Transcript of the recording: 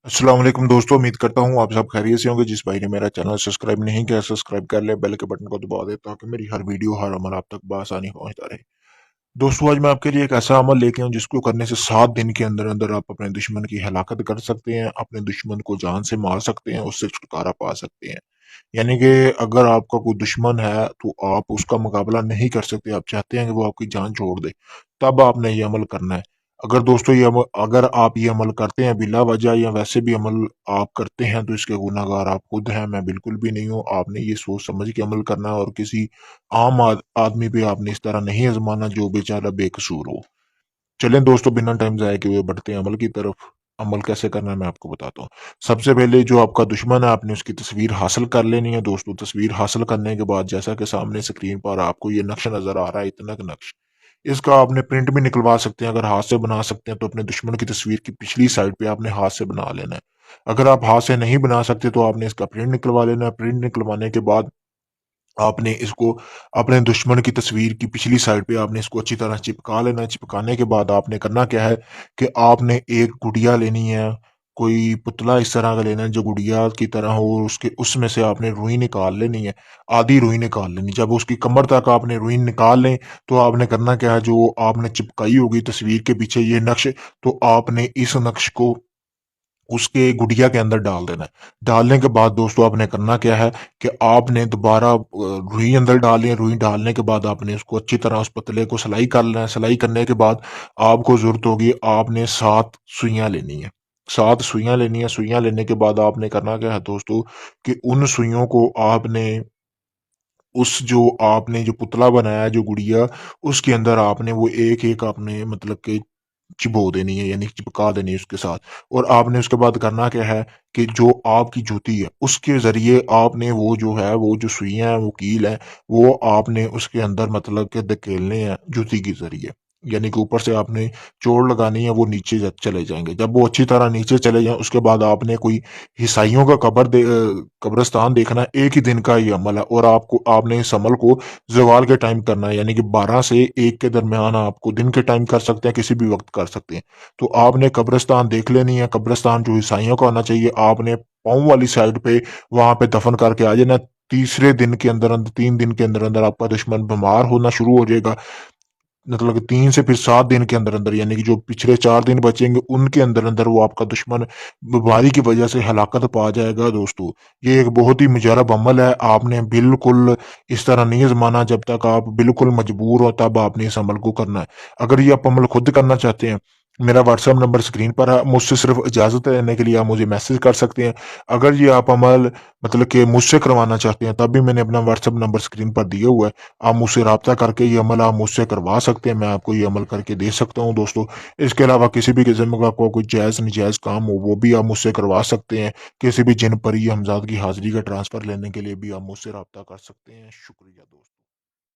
अस्सलाम वालेकुम दोस्तों, उम्मीद करता हूँ आप सब खैरियत से होंगे। जिस भाई ने मेरा चैनल सब्सक्राइब नहीं किया, सब्सक्राइब कर ले, बेल के बटन को दबा दे ताकि मेरी हर वीडियो हर अमल आप तक बआसानी पहुंचता रहे। दोस्तों, आज मैं आपके लिए एक ऐसा अमल लेके आऊँ जिसको करने से 7 दिन के अंदर अंदर आप अपने दुश्मन की हलाकत कर सकते हैं, अपने दुश्मन को जान से मार सकते हैं, उससे छुटकारा पा सकते हैं। यानी कि अगर आपका कोई दुश्मन है तो आप उसका मुकाबला नहीं कर सकते, आप चाहते हैं कि वो आपकी जान छोड़ दे, तब आपने ये अमल करना है। अगर दोस्तों अगर आप ये अमल करते हैं बिला वजह या वैसे भी अमल आप करते हैं तो इसके गुनाहगार आप खुद हैं, मैं बिल्कुल भी नहीं हूँ। आपने ये सोच समझ के अमल करना है और किसी आदमी पे आपने इस तरह नहीं आजमाना जो बेचारा बेकसूर हो। चलें दोस्तों, बिना टाइम ज़ाया किए हुए बढ़ते हैं अमल की तरफ। अमल कैसे करना है मैं आपको बताता हूँ। सबसे पहले जो आपका दुश्मन है आपने उसकी तस्वीर हासिल कर लेनी है दोस्तों। तस्वीर हासिल करने के बाद जैसा कि सामने स्क्रीन पर आपको ये नक्श नज़र आ रहा है, इतना का नक्श। इसका आपने प्रिंट भी निकलवा सकते हैं, अगर हाथ से बना सकते हैं तो अपने दुश्मन की तस्वीर की पिछली साइड पे आपने हाथ से बना लेना है। अगर आप हाथ से नहीं बना सकते तो आपने इसका प्रिंट निकलवा लेना है। प्रिंट निकलवाने के बाद आपने इसको अपने दुश्मन की तस्वीर की पिछली साइड पे आपने इसको अच्छी तरह चिपका लेना है। चिपकाने के बाद आपने करना क्या है कि आपने एक गुड़िया लेनी है, कोई पुतला इस तरह का लेना है जो गुड़िया की तरह हो, और उसके उसमें से आपने रुई निकाल लेनी है, आधी रुई निकाल लेनी। जब उसकी कमर तक आपने रुई निकाल लें तो आपने करना क्या है, जो आपने चिपकाई होगी तस्वीर के पीछे ये नक्श, तो आपने इस नक्श को उसके गुड़िया के अंदर डाल देना है। डालने के बाद दोस्तों आपने करना क्या है कि आपने दोबारा रुई अंदर डालनी है। रुई डालने के बाद आपने उसको अच्छी तरह उस पतले को सिलाई कर लेना है। सिलाई करने के बाद आपको ज़रूरत होगी, आपने 7 सुइयाँ लेनी है। 7 सुइयाँ लेनी है। सुइयाँ लेने के बाद आपने करना क्या है दोस्तों कि उन सुइयों को आपने उस जो आपने जो पुतला बनाया है, जो गुड़िया, उसके अंदर आपने वो एक-एक आपने मतलब कि चिबो देनी है, यानी चिपका देनी है उसके साथ। और आपने उसके बाद करना क्या है कि जो आपकी जूती है उसके ज़रिए आपने वो जो है, वो जो सुइयाँ हैं, वो कील है, वो आपने उसके अंदर मतलब कि धकेलने हैं जूती के ज़रिए। यानी कि ऊपर से आपने चोट लगानी है, वो नीचे चले जाएँगे। जब वो अच्छी तरह नीचे चले जाएँ उसके बाद आपने कोई ईसाइयों का कब्रिस्तान देखना है। एक ही दिन का ये अमल है और आपने इस अमल को ज़वाल के टाइम करना है, यानी कि 12 से 1 के दरमियान आपको दिन के टाइम कर सकते हैं, किसी भी वक़्त कर सकते हैं। तो आपने कब्रिस्तान देख लेनी है, कब्रिस्तान जो ईसाइयों का होना चाहिए, आपने पाँव वाली साइड पे वहाँ पे दफ़न करके आ जाना। तीसरे दिन के अंदर-अंदर 3 दिन के अंदर-अंदर आपका दुश्मन बीमार होना शुरू हो जाएगा। मतलब कि 3 से फिर 7 दिन के अंदर-अंदर, यानी कि जो पिछले 4 दिन बचेंगे उनके अंदर-अंदर वो आपका दुश्मन बीमारी की वजह से हलाकत पा जाएगा दोस्तों। ये एक बहुत ही मुजरब अमल है, आपने बिल्कुल इस तरह नहीं आज़माना। जब तक आप बिल्कुल मजबूर हो तब आपने इस अमल को करना है। अगर ये आप अमल खुद करना चाहते हैं, मेरा व्हाट्सएप नंबर स्क्रीन पर है, मुझसे सिर्फ इजाज़त लेने के लिए आप मुझे मैसेज कर सकते हैं। अगर ये आप अमल मतलब कि मुझसे करवाना चाहते हैं तब भी मैंने अपना व्हाट्सएप नंबर स्क्रीन पर दिया हुआ है। आप मुझसे राब्ता करके ये अमल आप मुझसे करवा सकते हैं, मैं आपको ये अमल करके दे सकता हूँ दोस्तों। इसके अलावा किसी भी किस्म का आपको कोई जायज़-नजायज़ काम हो वो भी आप मुझसे करवा सकते हैं। किसी भी जिन परी या हमज़ाद की हाज़िरी का ट्रांसफ़र लेने के लिए भी आप मुझसे राब्ता कर सकते हैं। शुक्रिया दोस्तों।